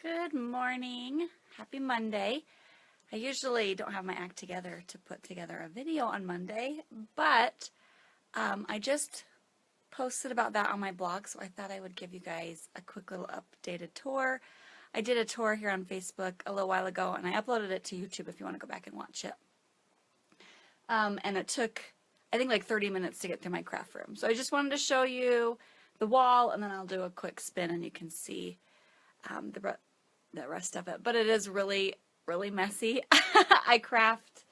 Good morning. Happy Monday. I usually don't have my act together to put together a video on Monday, but I just posted about that on my blog, so I thought I would give you guys a quick little updated tour. I did a tour here on Facebook a little while ago, and I uploaded it to YouTube if you want to go back and watch it. And it took, I think, like 30 minutes to get through my craft room. So I just wanted to show you the wall, and then I'll do a quick spin, and you can see the rest of it. But it is really, really messy. I craft,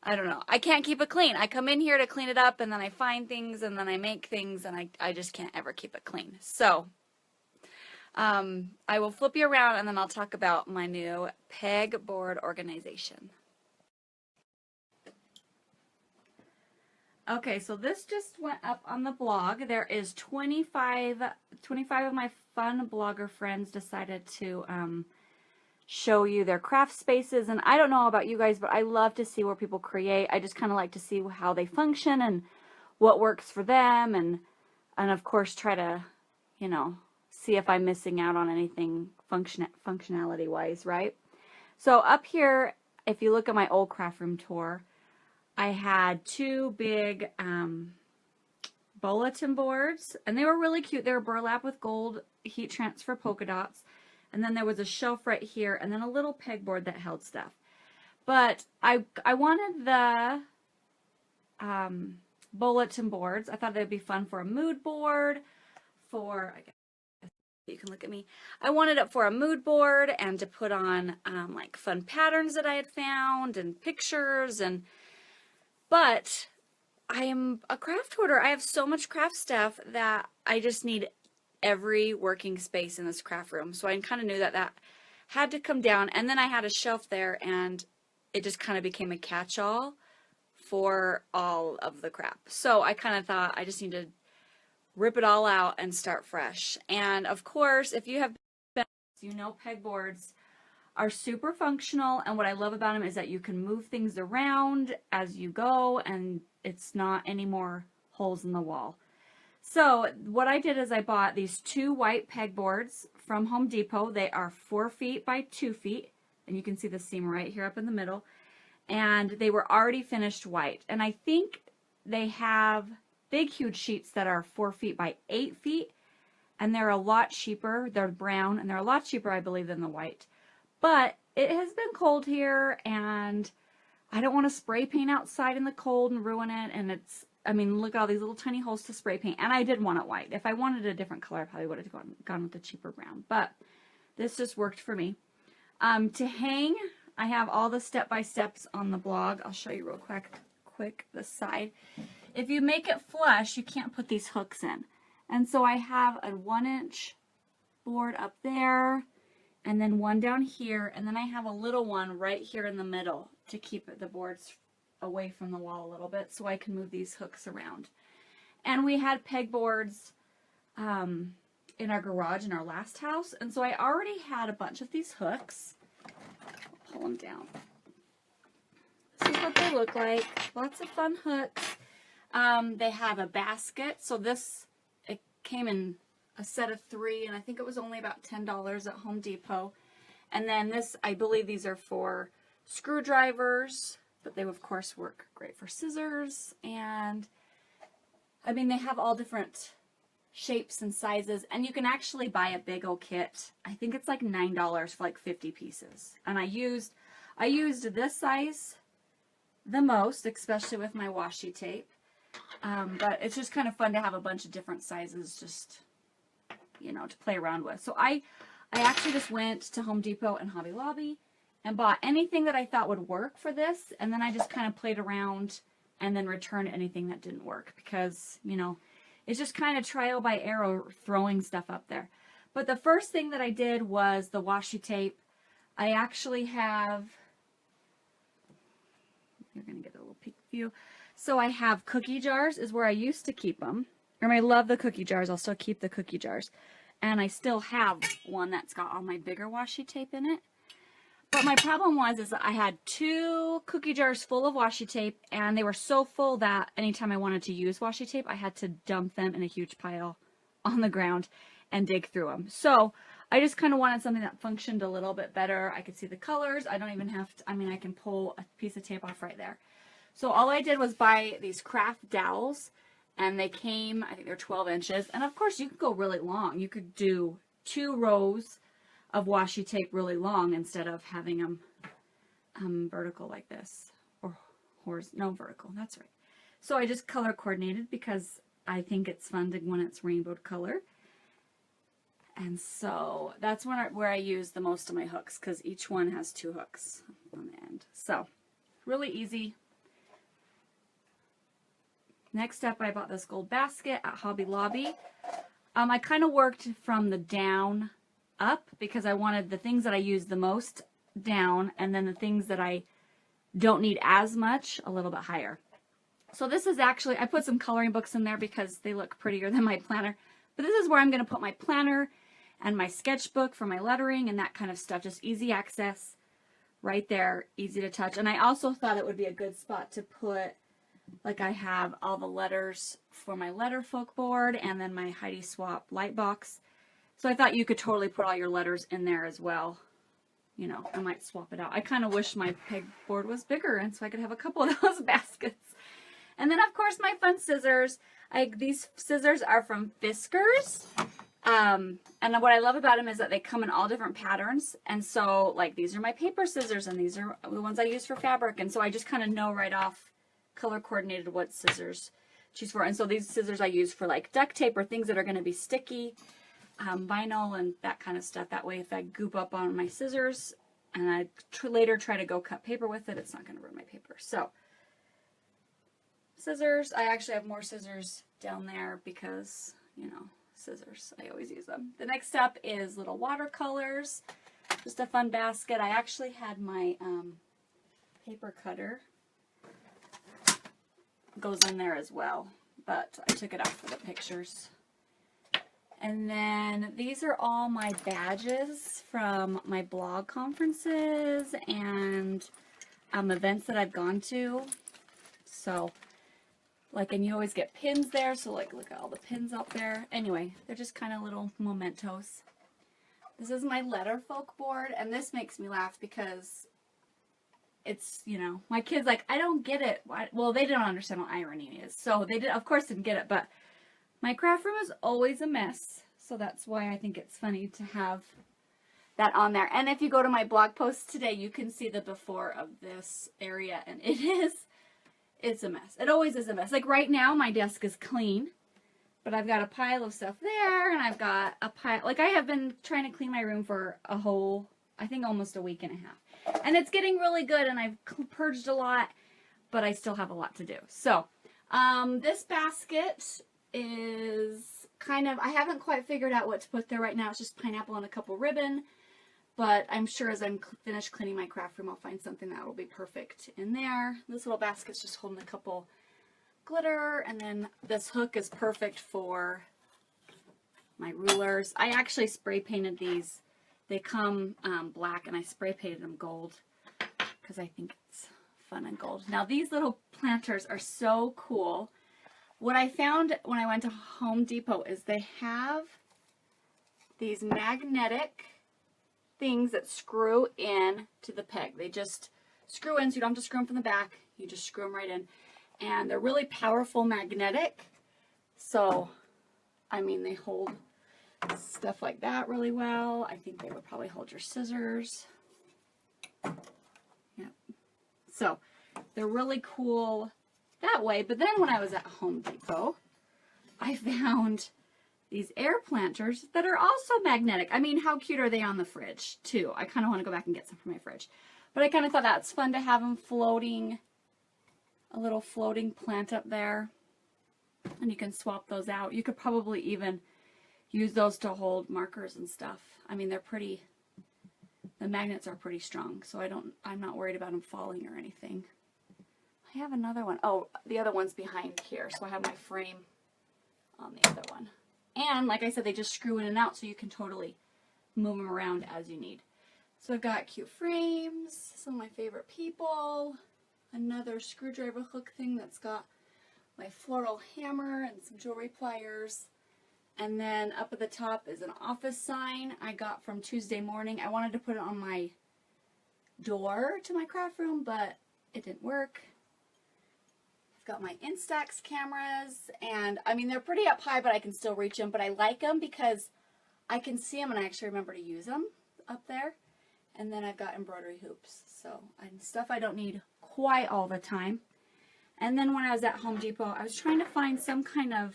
I don't know. I can't keep it clean. I come in here to clean it up, and then I find things, and then I make things, and I just can't ever keep it clean. So I will flip you around, and then I'll talk about my new pegboard organization. Okay, so this just went up on the blog. There is 25 of my fun blogger friends decided to show you their craft spaces. And I don't know about you guys, but I love to see where people create. I just kind of like to see how they function and what works for them. And of course, try to, you know, see if I'm missing out on anything functionality-wise, right? So up here, if you look at my old craft room tour, I had two big bulletin boards, and they were really cute. They were burlap with gold heat transfer polka dots. And then there was a shelf right here, and then a little pegboard that held stuff. But I wanted the bulletin boards. I thought they'd be fun for a mood board, for, I guess you can look at me. I wanted it for a mood board and to put on like fun patterns that I had found and pictures but I am a craft hoarder. I have so much craft stuff that I just need every working space in this craft room. So I kind of knew that that had to come down. And then I had a shelf there, and it just kind of became a catch-all for all of the crap. So I kind of thought I just need to rip it all out and start fresh. And of course, if you have been, you know, pegboards are super functional, and what I love about them is that you can move things around as you go, and it's not any more holes in the wall. So what I did is I bought these two white pegboards from Home Depot. They are 4 feet by 2 feet, and you can see the seam right here up in the middle, and they were already finished white. And I think they have big, huge sheets that are 4 feet by 8 feet, and they're a lot cheaper. They're brown, and they're a lot cheaper, I believe, than the white. But it has been cold here, and I don't want to spray paint outside in the cold and ruin it. And it's, I mean, look at all these little tiny holes to spray paint. And I did want it white. If I wanted a different color, I probably would have gone with the cheaper brown. But this just worked for me. To hang, I have all the step-by-steps on the blog. I'll show you real quick the side. If you make it flush, you can't put these hooks in. And so I have a 1-inch board up there, and then one down here, and then I have a little one right here in the middle to keep the boards away from the wall a little bit so I can move these hooks around. And we had pegboards in our garage in our last house, and so I already had a bunch of these hooks. I'll pull them down. This is what they look like. Lots of fun hooks. They have a basket, so it came in a set of 3, and I think it was only about $10 at Home Depot. And then this, I believe these are for screwdrivers, but they of course work great for scissors. And I mean, they have all different shapes and sizes, and you can actually buy a big old kit. I think it's like $9 for like 50 pieces. And I used this size the most, especially with my washi tape. But it's just kind of fun to have a bunch of different sizes, just, you know, to play around with. So I actually just went to Home Depot and Hobby Lobby and bought anything that I thought would work for this, and then I just kind of played around and then returned anything that didn't work, because, you know, it's just kind of trial by error throwing stuff up there. But the first thing that I did was the washi tape. I actually have, you're going to get a little peek view. So I have cookie jars is where I used to keep them. I love the cookie jars. I'll still keep the cookie jars. And I still have one that's got all my bigger washi tape in it. But my problem is that I had 2 cookie jars full of washi tape, and they were so full that anytime I wanted to use washi tape, I had to dump them in a huge pile on the ground and dig through them. So I just kind of wanted something that functioned a little bit better. I could see the colors. I don't even have to, I mean, I can pull a piece of tape off right there. So all I did was buy these craft dowels, and they came, I think they're 12 inches. And of course you could go really long. You could do 2 rows of washi tape really long instead of having them vertical like this, or horizontal, no, vertical, that's right. So I just color coordinated because I think it's fun to when it's rainbow color. And so that's where I use the most of my hooks, because each one has 2 hooks on the end. So really easy. Next up, I bought this gold basket at Hobby Lobby. I kind of worked from the down up because I wanted the things that I use the most down, and then the things that I don't need as much a little bit higher. So this is actually, I put some coloring books in there because they look prettier than my planner. But this is where I'm going to put my planner and my sketchbook for my lettering and that kind of stuff. Just easy access right there, easy to touch. And I also thought it would be a good spot to put, like I have all the letters for my letter folk board and then my Heidi Swap light box. So I thought you could totally put all your letters in there as well. You know, I might swap it out. I kind of wish my pegboard was bigger and so I could have a couple of those baskets. And then of course my fun scissors. These scissors are from Fiskars. And what I love about them is that they come in all different patterns. And so like these are my paper scissors and these are the ones I use for fabric. And so I just kind of know right off color coordinated what scissors to choose for. And so these scissors I use for like duct tape or things that are going to be sticky, vinyl and that kind of stuff. That way if I goop up on my scissors and I later try to go cut paper with it, it's not going to ruin my paper. So scissors, I actually have more scissors down there because, you know, scissors, I always use them. The next step is little watercolors, just a fun basket. I actually had my paper cutter goes in there as well, but I took it out for the pictures. And then these are all my badges from my blog conferences and events that I've gone to. So like, and you always get pins there, so like look at all the pins out there. Anyway, they're just kind of little mementos. This is my letter folk board, and this makes me laugh because it's, you know, my kids like, I don't get it. Well, they don't understand what irony is. So they did, of course, didn't get it, but my craft room is always a mess. So that's why I think it's funny to have that on there. And if you go to my blog post today, you can see the before of this area, and it's a mess. It always is a mess. Like right now, my desk is clean, but I've got a pile of stuff there, and I've got a pile, like I have been trying to clean my room for a whole, I think almost a week and a half. And it's getting really good, and I've purged a lot, but I still have a lot to do. So, this basket is kind of, I haven't quite figured out what to put there right now. It's just pineapple and a couple ribbon, but I'm sure as I'm finished cleaning my craft room, I'll find something that will be perfect in there. This little basket's just holding a couple glitter, and then this hook is perfect for my rulers. I actually spray painted these. They come black, and I spray painted them gold because I think it's fun and gold. Now these little planters are so cool. What I found when I went to Home Depot is they have these magnetic things that screw in to the peg. They just screw in, so you don't have to screw them from the back. You just screw them right in. And they're really powerful magnetic. So, I mean, they hold stuff like that really well. I think they would probably hold your scissors. Yeah. So, they're really cool that way. But then when I was at Home Depot, I found these air planters that are also magnetic. I mean, how cute are they on the fridge, too? I kind of want to go back and get some for my fridge. But I kind of thought that's fun to have them floating, a little floating plant up there. And you can swap those out. You could probably even use those to hold markers and stuff. I mean, they're pretty, the magnets are pretty strong, so I'm not worried about them falling or anything. I have another one. Oh, the other one's behind here, so I have my frame on the other one. And like I said, they just screw in and out, so you can totally move them around as you need. So I've got cute frames, some of my favorite people, another screwdriver hook thing that's got my floral hammer and some jewelry pliers. And then up at the top is an office sign I got from Tuesday morning. I wanted to put it on my door to my craft room, but it didn't work. I've got my Instax cameras, and I mean, they're pretty up high, but I can still reach them. But I like them because I can see them and I actually remember to use them up there. And then I've got embroidery hoops, so and stuff I don't need quite all the time. And then when I was at Home Depot, I was trying to find some kind of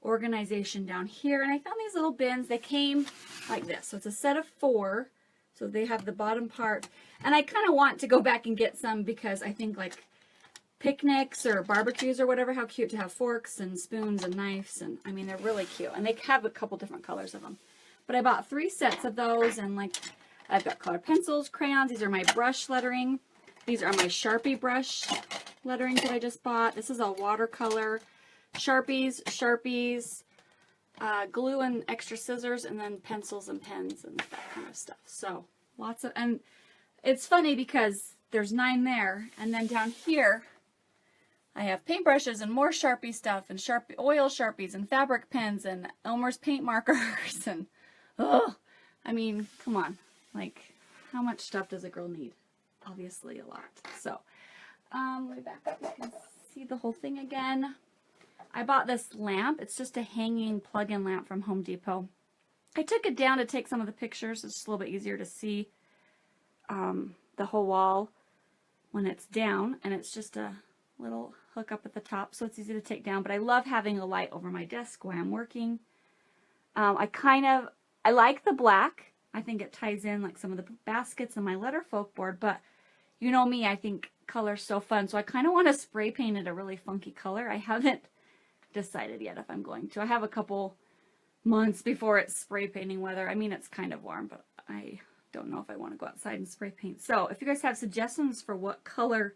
organization down here, and I found these little bins. They came like this, so it's a set of 4, so they have the bottom part, and I kind of want to go back and get some because I think like picnics or barbecues or whatever, how cute to have forks and spoons and knives, and I mean, they're really cute, and they have a couple different colors of them. But I bought 3 sets of those, and like I've got colored pencils, crayons. These are my brush lettering. These are my Sharpie brush lettering that I just bought. This is all watercolor. Sharpies, glue and extra scissors, and then pencils and pens and that kind of stuff. So lots of, and it's funny because there's 9 there, and then down here I have paintbrushes and more Sharpie stuff and oil Sharpies and fabric pens and Elmer's paint markers and I mean, come on, like how much stuff does a girl need? Obviously a lot. So let me back up. You can see the whole thing again. I bought this lamp. It's just a hanging plug-in lamp from Home Depot. I took it down to take some of the pictures. It's just a little bit easier to see the whole wall when it's down. And it's just a little hook up at the top, so it's easy to take down. But I love having a light over my desk while I'm working. I like the black. I think it ties in like some of the baskets and my letter folk board. But you know me, I think color's so fun. So I kind of want to spray paint it a really funky color. I haven't decided yet if I'm going to. I have a couple months before it's spray painting weather. I mean, it's kind of warm, but I don't know if I want to go outside and spray paint. So if you guys have suggestions for what color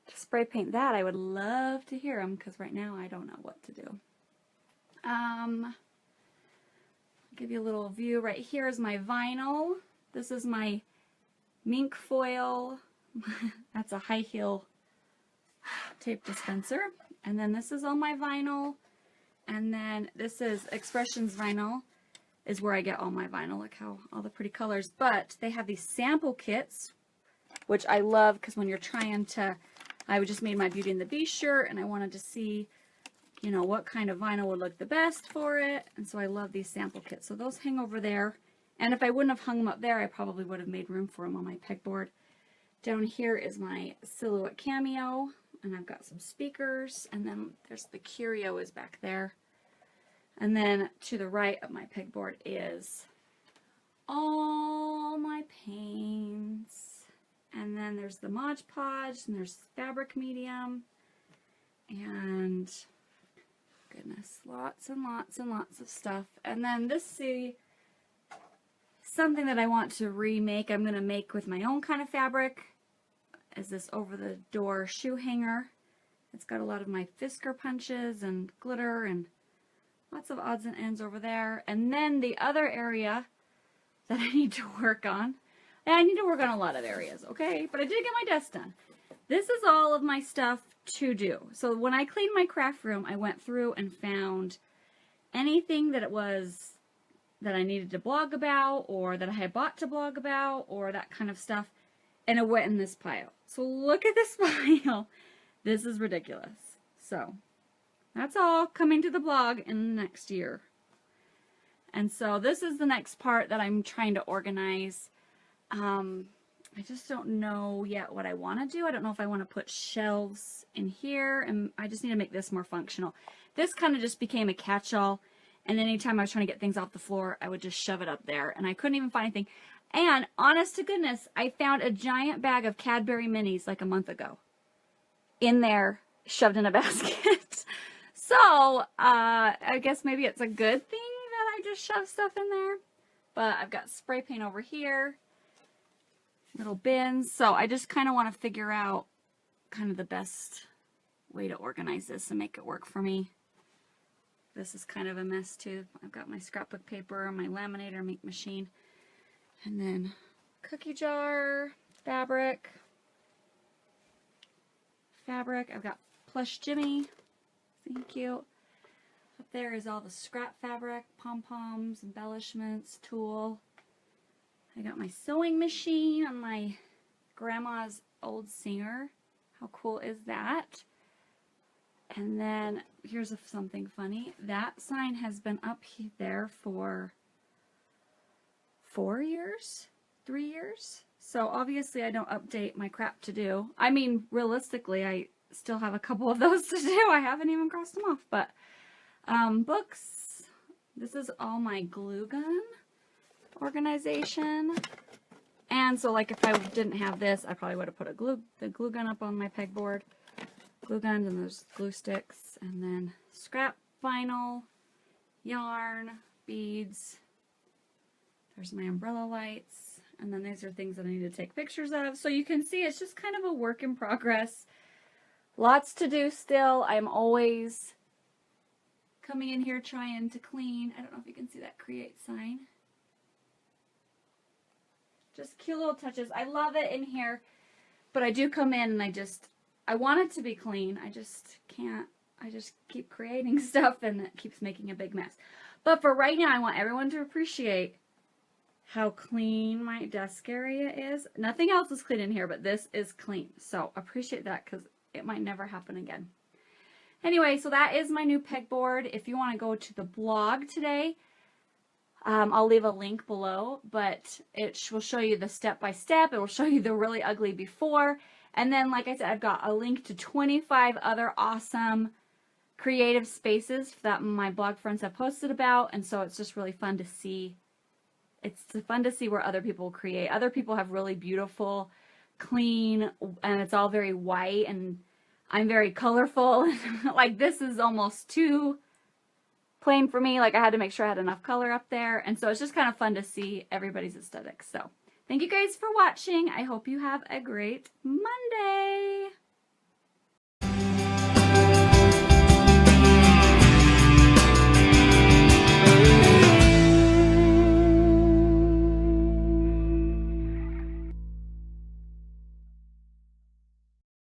to spray paint that, I would love to hear them, because right now I don't know what to do. I'll give you a little view. Right here is my vinyl. This is my mink foil. That's a high heel tape dispenser. And then this is all my vinyl. And then this is Expressions vinyl, is where I get all my vinyl. Look how all the pretty colors. But they have these sample kits, which I love, because when you're trying to, I just made my Beauty and the Beast shirt, and I wanted to see, you know, what kind of vinyl would look the best for it. And so I love these sample kits. So those hang over there. And if I wouldn't have hung them up there, I probably would have made room for them on my pegboard. Down here is my Silhouette Cameo, and I've got some speakers, and then there's the Curio is back there. And then to the right of my pegboard is all my paints. And then there's the Mod Podge, and there's fabric medium, and goodness, lots and lots and lots of stuff. And then this is something that I want to remake. I'm going to make with my own kind of fabric, is this over the door shoe hanger. It's got a lot of my Fisker punches and glitter and lots of odds and ends over there. And then the other area that I need to work on, and I need to work on a lot of areas, okay? But I did get my desk done. This is all of my stuff to do. So when I cleaned my craft room, I went through and found anything that it was that I needed to blog about, or that I had bought to blog about, or that kind of stuff, and it went in this pile. So look at this pile. This is ridiculous. So that's all coming to the blog in the next year. And so this is the next part that I'm trying to organize. I just don't know yet what I want to do. I don't know if I want to put shelves in here, and I just need to make this more functional. This kind of just became a catch-all, and anytime I was trying to get things off the floor, I would just shove it up there, and I couldn't even find anything. And honest to goodness, I found a giant bag of Cadbury Minis like a month ago in there, shoved in a basket. So I guess maybe it's a good thing that I just shove stuff in there. But I've got spray paint over here, little bins. So I just kind of want to figure out kind of the best way to organize this and make it work for me. This is kind of a mess too. I've got my scrapbook paper, my laminator, make machine, and then cookie jar, fabric. I've got plush Jimmy, thank you. Up there is all the scrap fabric, pom-poms, embellishments, tulle. I got my sewing machine on my grandma's old Singer. How cool is that? And then here's something funny. That sign has been up there for 4 years, 3 years. So obviously I don't update my crap to do. I mean, realistically, I still have a couple of those to do. I haven't even crossed them off, but books. This is all my glue gun organization. And so like if I didn't have this, I probably would have put the glue gun up on my pegboard. Glue guns, and there's glue sticks, and then scrap vinyl, yarn, beads. There's my umbrella lights, and then these are things that I need to take pictures of. So you can see it's just kind of a work in progress. Lots to do still. I'm always coming in here trying to clean. I don't know if you can see that create sign. Just cute little touches. I love it in here, but I do come in and I want it to be clean. I just can't. I just keep creating stuff and it keeps making a big mess. But for right now, I want everyone to appreciate how clean my desk area is. Nothing else is clean in here, but this is clean. So appreciate that because it might never happen again. Anyway, so that is my new pegboard. If you want to go to the blog today, I'll leave a link below, but it will show you the step-by-step. It will show you the really ugly before. And then, like I said, I've got a link to 25 other awesome creative spaces that my blog friends have posted about. And so it's just really fun to see. It's fun to see where other people create. Other people have really beautiful, clean, and it's all very white. And I'm very colorful. Like this is almost too plain for me. Like I had to make sure I had enough color up there. And so it's just kind of fun to see everybody's aesthetics. So thank you guys for watching. I hope you have a great Monday.